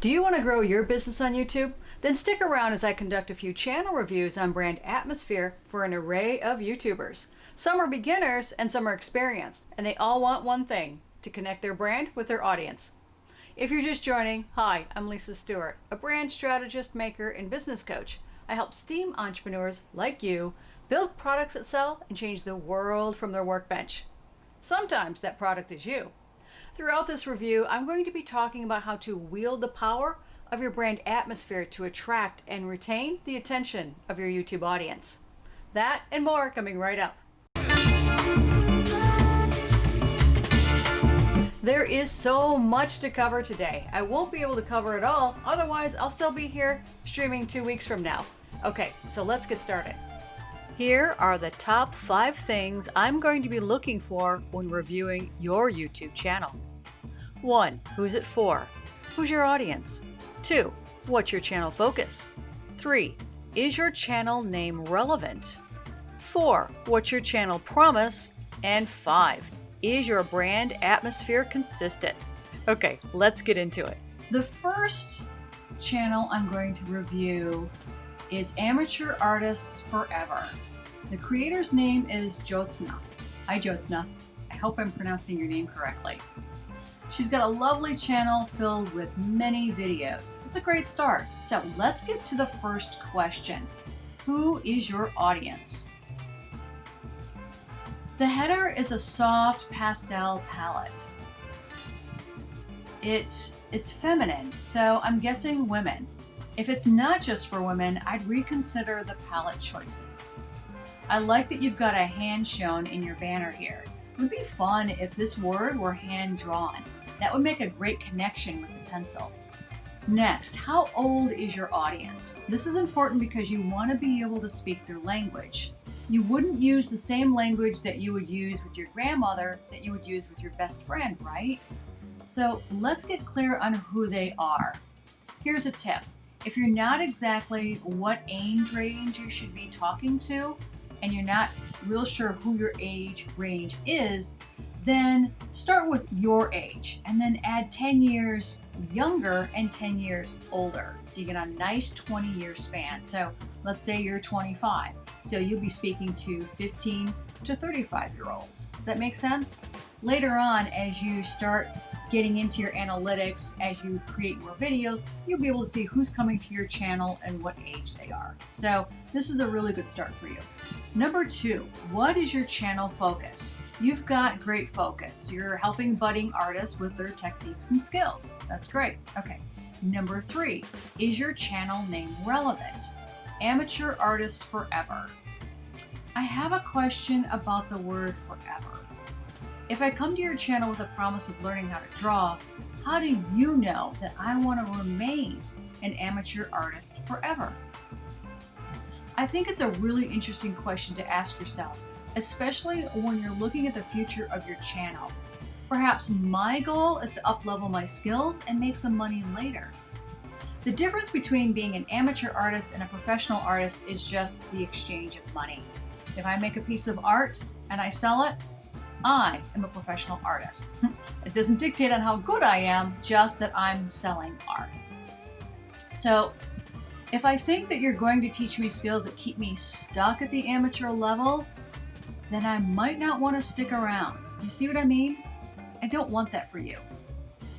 Do you want to grow your business on YouTube? Then stick around as I conduct a few channel reviews on brand atmosphere for an array of YouTubers. Some are beginners and some are experienced, and they all want one thing: to connect their brand with their audience. If you're just joining, hi, I'm Lisa Stewart, a brand strategist, maker, and business coach. I help STEAM entrepreneurs like you build products that sell and change the world from their workbench. Sometimes that product is you. Throughout this review, I'm going to be talking about how to wield the power of your brand atmosphere to attract and retain the attention of your YouTube audience. That and more coming right up. There is so much to cover today. I won't be able to cover it all, otherwise I'll still be here streaming 2 weeks from now. Okay, so let's get started. Here are the top 5 things I'm going to be looking for when reviewing your YouTube channel. 1. Who's it for? Who's your audience? 2. What's your channel focus? 3. Is your channel name relevant? 4. What's your channel promise? And 5. Is your brand atmosphere consistent? Okay, let's get into it. The first channel I'm going to review is Amateur Artists Forever. The creator's name is Jyotsna. Hi Jyotsna, I hope I'm pronouncing your name correctly. She's got a lovely channel filled with many videos. It's a great start. So let's get to the first question. Who is your audience? The header is a soft pastel palette. It's feminine, so I'm guessing women. If it's not just for women, I'd reconsider the palette choices. I like that you've got a hand shown in your banner here. It would be fun if this word were hand drawn. That would make a great connection with the pencil. Next, how old is your audience? This is important because you want to be able to speak their language. You wouldn't use the same language that you would use with your grandmother that you would use with your best friend, right? So let's get clear on who they are. Here's a tip. If you're not exactly what age range you should be talking to, and you're not real sure who your age range is, then start with your age and then add 10 years younger and 10 years older. So you get a nice 20-year span. So let's say you're 25. So you'll be speaking to 15 to 35-year-olds. Does that make sense? Later on, as you start getting into your analytics, as you create more videos, you'll be able to see who's coming to your channel and what age they are. So this is a really good start for you. Number 2, what is your channel focus? You've got great focus. You're helping budding artists with their techniques and skills. That's great. Okay. Number 3, is your channel name relevant? Amateur Artists Forever. I have a question about the word forever. If I come to your channel with a promise of learning how to draw, how do you know that I want to remain an amateur artist forever? I think it's a really interesting question to ask yourself, especially when you're looking at the future of your channel. Perhaps my goal is to up-level my skills and make some money later. The difference between being an amateur artist and a professional artist is just the exchange of money. If I make a piece of art and I sell it, I am a professional artist. It doesn't dictate on how good I am, just that I'm selling art. So if I think that you're going to teach me skills that keep me stuck at the amateur level, then I might not want to stick around. You see what I mean? I don't want that for you.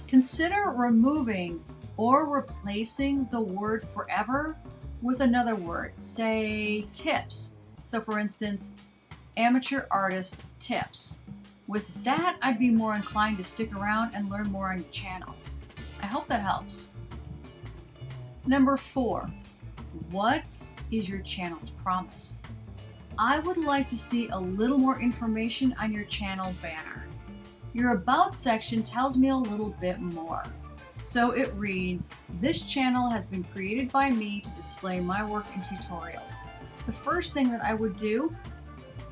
Consider removing or replacing the word forever with another word, say tips. So for instance, amateur artist tips. With that, I'd be more inclined to stick around and learn more on your channel. I hope that helps. Number 4, what is your channel's promise? I would like to see a little more information on your channel banner. Your About section tells me a little bit more. So it reads, this channel has been created by me to display my work in tutorials. The first thing that I would do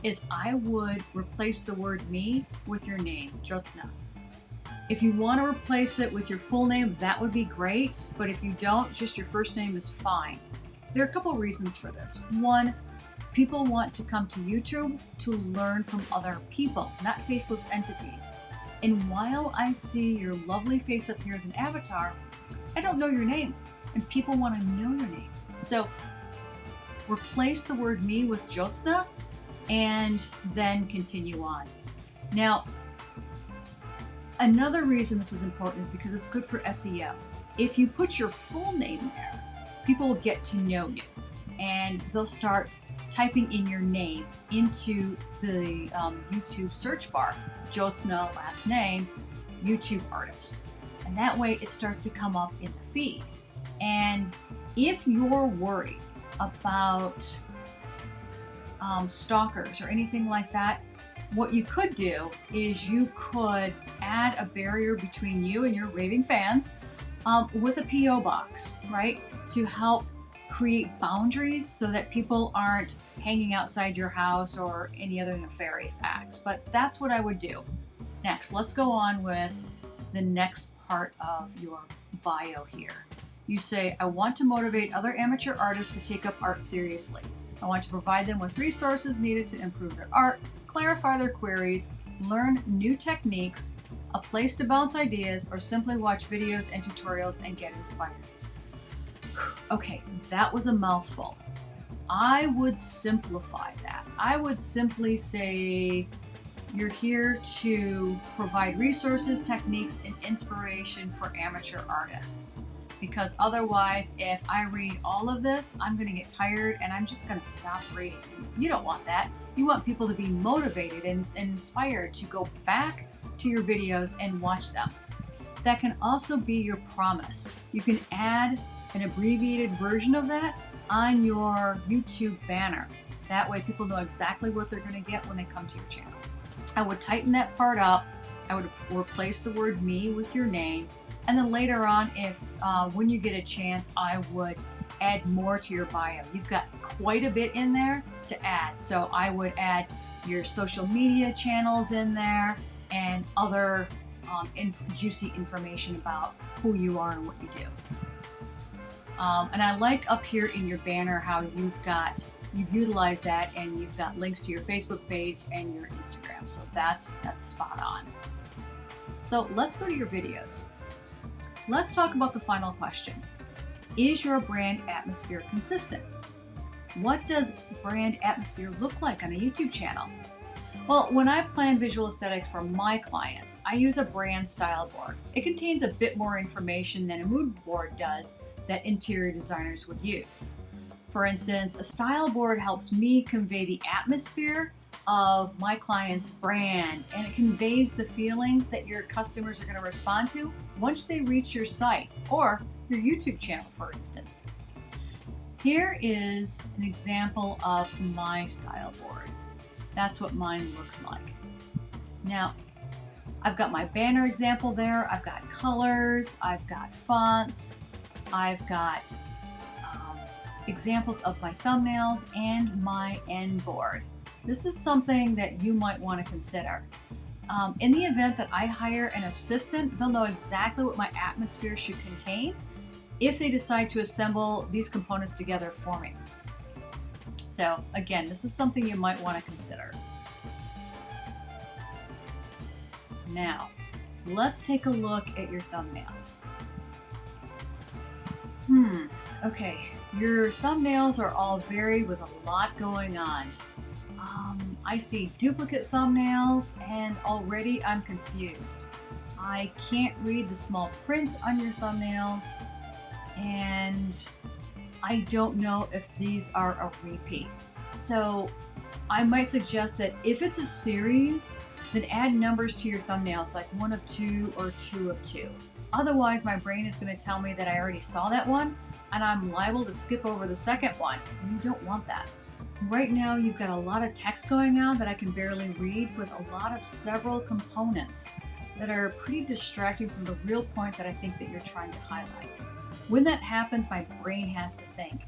is I would replace the word me with your name, Jyotsna. If you want to replace it with your full name, that would be great, but if you don't, just your first name is fine. There are a couple reasons for this. 1, people want to come to YouTube to learn from other people, not faceless entities. And while I see your lovely face up here as an avatar, I don't know your name, and people want to know your name. So replace the word me with Jyotsna and then continue on. Now, another reason this is important is because it's good for SEO. If you put your full name there, people will get to know you and they'll start typing in your name into the YouTube search bar, Jyotsna, last name, YouTube artist. And that way it starts to come up in the feed. And if you're worried about stalkers or anything like that, what you could do is you could add a barrier between you and your raving fans with a PO box, right? To help create boundaries so that people aren't hanging outside your house or any other nefarious acts. But that's what I would do. Next, let's go on with the next part of your bio here. You say, I want to motivate other amateur artists to take up art seriously. I want to provide them with resources needed to improve their art, clarify their queries, learn new techniques, a place to bounce ideas, or simply watch videos and tutorials and get inspired. Okay, that was a mouthful. I would simplify that. I would simply say, you're here to provide resources, techniques, and inspiration for amateur artists. Because otherwise, if I read all of this, I'm going to get tired and I'm just going to stop reading. You don't want that. You want people to be motivated and inspired to go back to your videos and watch them. That can also be your promise. You can add an abbreviated version of that on your YouTube banner. That way people know exactly what they're going to get when they come to your channel. I would tighten that part up. I would replace the word me with your name. And then later on, if when you get a chance, I would add more to your bio. You've got quite a bit in there to add. So I would add your social media channels in there and other juicy information about who you are and what you do. And I like up here in your banner how you've utilized that and you've got links to your Facebook page and your Instagram. So that's spot on. So let's go to your videos. Let's talk about the final question. Is your brand atmosphere consistent? What does brand atmosphere look like on a YouTube channel? Well, when I plan visual aesthetics for my clients, I use a brand style board. It contains a bit more information than a mood board does that interior designers would use. For instance, a style board helps me convey the atmosphere of my client's brand, and it conveys the feelings that your customers are going to respond to once they reach your site or your YouTube channel, for instance. Here is an example of my style board. That's what mine looks like. Now, I've got my banner example there. I've got colors, I've got fonts, I've got examples of my thumbnails and my end board. This is something that you might want to consider. In the event that I hire an assistant, they'll know exactly what my atmosphere should contain if they decide to assemble these components together for me. So again, this is something you might want to consider. Now, let's take a look at your thumbnails. Okay, your thumbnails are all varied with a lot going on. I see duplicate thumbnails and already I'm confused. I can't read the small print on your thumbnails and I don't know if these are a repeat. So I might suggest that if it's a series, then add numbers to your thumbnails like 1 of 2 or 2 of 2. Otherwise, my brain is going to tell me that I already saw that one and I'm liable to skip over the second one, and you don't want that. Right now, you've got a lot of text going on that I can barely read with a lot of several components that are pretty distracting from the real point that I think that you're trying to highlight. When that happens, my brain has to think.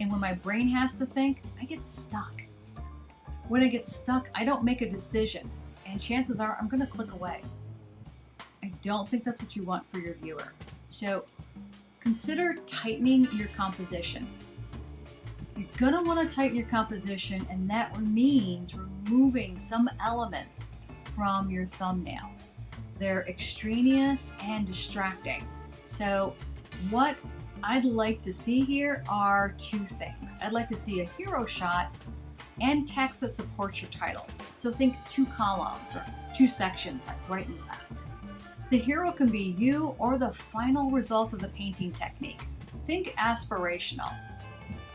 And when my brain has to think, I get stuck. When I get stuck, I don't make a decision, and chances are I'm going to click away. I don't think that's what you want for your viewer. So consider tightening your composition. You're going to want to tighten your composition, and that means removing some elements from your thumbnail. They're extraneous and distracting. So What I'd like to see here are two things. I'd like to see a hero shot and text that supports your title. So think two columns or two sections, like right and left. The hero can be you or the final result of the painting technique. Think aspirational.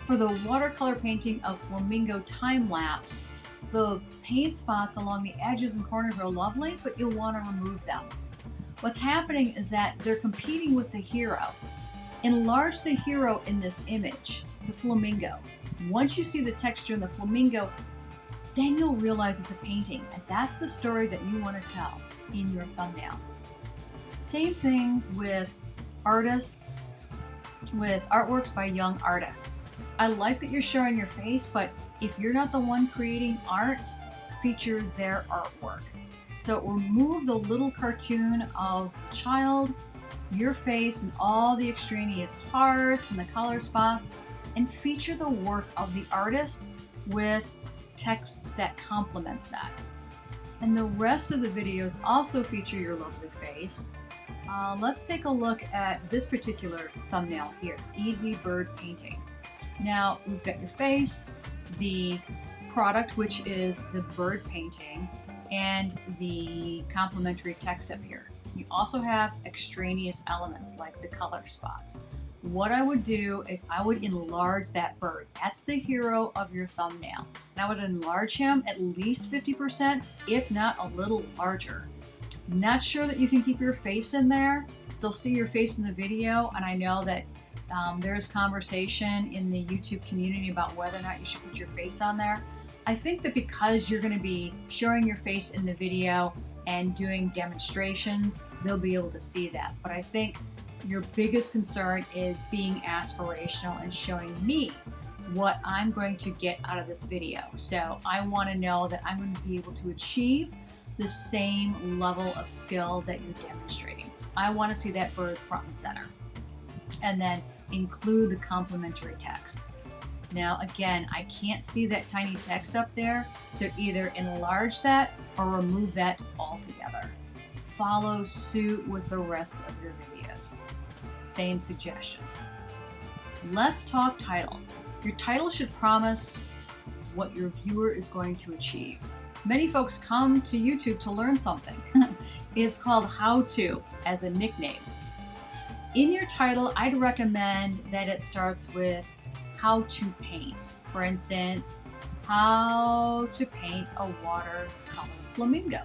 For the watercolor painting of Flamingo time lapse, the paint spots along the edges and corners are lovely, but you'll want to remove them. What's happening is that they're competing with the hero. Enlarge the hero in this image, the flamingo. Once you see the texture in the flamingo, then you'll realize it's a painting, and that's the story that you want to tell in your thumbnail. Same things with artists, with artworks by young artists. I like that you're showing your face, but if you're not the one creating art, feature their artwork. So remove the little cartoon of the child, your face, and all the extraneous hearts and the color spots, and feature the work of the artist with text that complements that. And the rest of the videos also feature your lovely face. Let's take a look at this particular thumbnail here, Easy Bird Painting. Now, we've got your face, the product, which is the bird painting, and the complementary text up here. You also have extraneous elements like the color spots. What I would do is I would enlarge that bird. That's the hero of your thumbnail. And I would enlarge him at least 50%, if not a little larger. Not sure that you can keep your face in there. They'll see your face in the video, and I know that there's conversation in the YouTube community about whether or not you should put your face on there. I think that because you're going to be showing your face in the video and doing demonstrations, they'll be able to see that. But I think your biggest concern is being aspirational and showing me what I'm going to get out of this video. So I want to know that I'm going to be able to achieve the same level of skill that you're demonstrating. I want to see that bird front and center. And then include the complementary text. Now again, I can't see that tiny text up there, so either enlarge that or remove that altogether. Follow suit with the rest of your videos. Same suggestions. Let's talk title. Your title should promise what your viewer is going to achieve. Many folks come to YouTube to learn something. It's called How To as a nickname. In your title, I'd recommend that it starts with how to paint. For instance, how to paint a watercolor flamingo.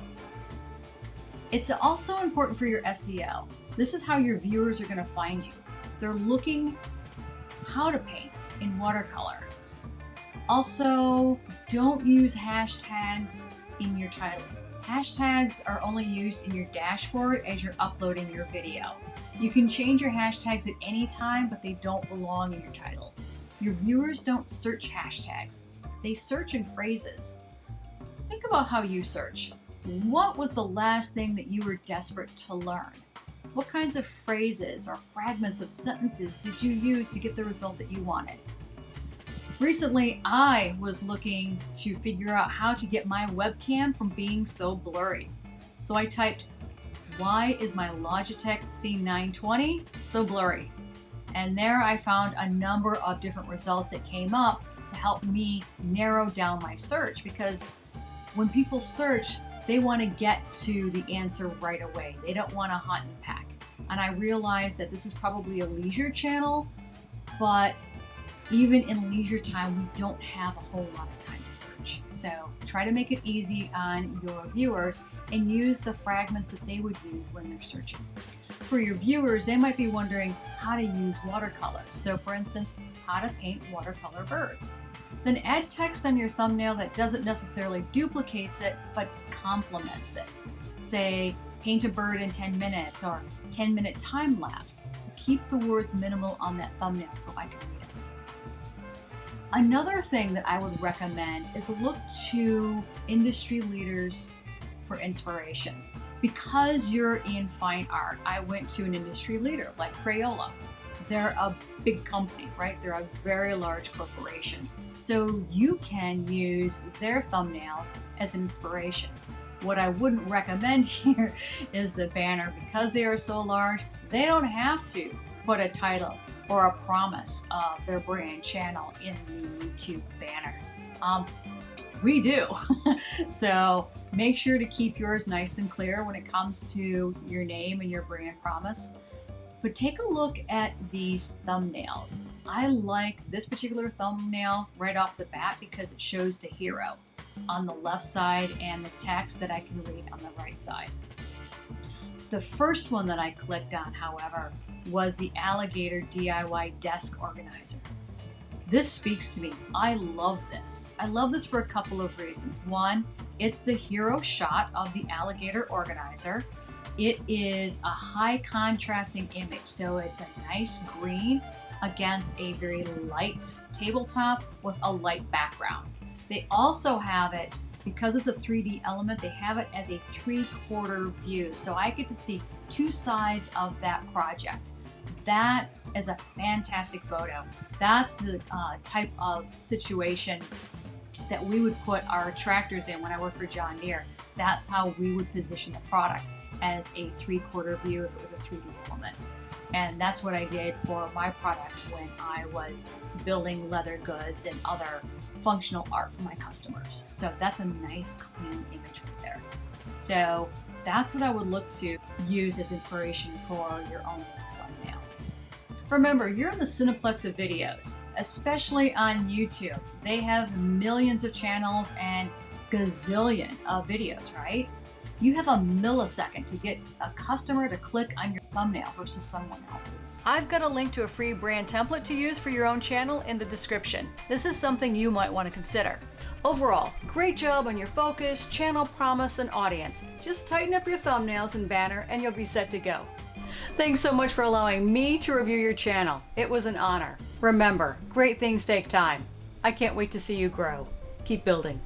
It's also important for your SEO. This is how your viewers are going to find you. They're looking how to paint in watercolor. Also, don't use hashtags in your title. Hashtags are only used in your dashboard as you're uploading your video. You can change your hashtags at any time, but they don't belong in your title. Your viewers don't search hashtags. They search in phrases. Think about how you search. What was the last thing that you were desperate to learn? What kinds of phrases or fragments of sentences did you use to get the result that you wanted? Recently, I was looking to figure out how to get my webcam from being so blurry. So I typed, "Why is my Logitech C920 so blurry?" And there I found a number of different results that came up to help me narrow down my search, because when people search, they want to get to the answer right away. They don't want to hunt and peck. And I realized that this is probably a leisure channel, but even in leisure time, we don't have a whole lot of time to search. So try to make it easy on your viewers and use the fragments that they would use when they're searching. For your viewers, they might be wondering how to use watercolors. So for instance, how to paint watercolor birds. Then add text on your thumbnail that doesn't necessarily duplicates it, but complements it. Say, paint a bird in 10 minutes or 10-minute time lapse. Keep the words minimal on that thumbnail so I can read it. Another thing that I would recommend is look to industry leaders for inspiration. Because you're in fine art, I went to an industry leader like Crayola. They're a big company, right? They're a very large corporation. So you can use their thumbnails as inspiration. What I wouldn't recommend here is the banner. Because they are so large, they don't have to put a title or a promise of their brand channel in the YouTube banner. We do. So make sure to keep yours nice and clear when it comes to your name and your brand promise. But take a look at these thumbnails. I like this particular thumbnail right off the bat because it shows the hero on the left side and the text that I can read on the right side. The first one that I clicked on, however, was the alligator DIY desk organizer. This speaks to me. I love this. I love this for a couple of reasons. One, it's the hero shot of the alligator organizer. It is a high contrasting image, so it's a nice green against a very light tabletop with a light background. They also have it, because it's a 3D element, they have it as a 3/4 view. So I get to see two sides of that project. That is a fantastic photo. That's the type of situation that we would put our tractors in when I worked for John Deere. That's how we would position the product, as a 3/4 view if it was a 3D element. And that's what I did for my products when I was building leather goods and other functional art for my customers. So that's a nice clean image right there. So that's what I would look to use as inspiration for your own thumbnails. Remember, you're in the Cineplex of videos, especially on YouTube. They have millions of channels and gazillion of videos, right? You have a millisecond to get a customer to click on your thumbnail versus someone else's. I've got a link to a free brand template to use for your own channel in the description. This is something you might want to consider. Overall, great job on your focus, channel promise, and audience. Just tighten up your thumbnails and banner and you'll be set to go. Thanks so much for allowing me to review your channel. It was an honor. Remember, great things take time. I can't wait to see you grow. Keep building.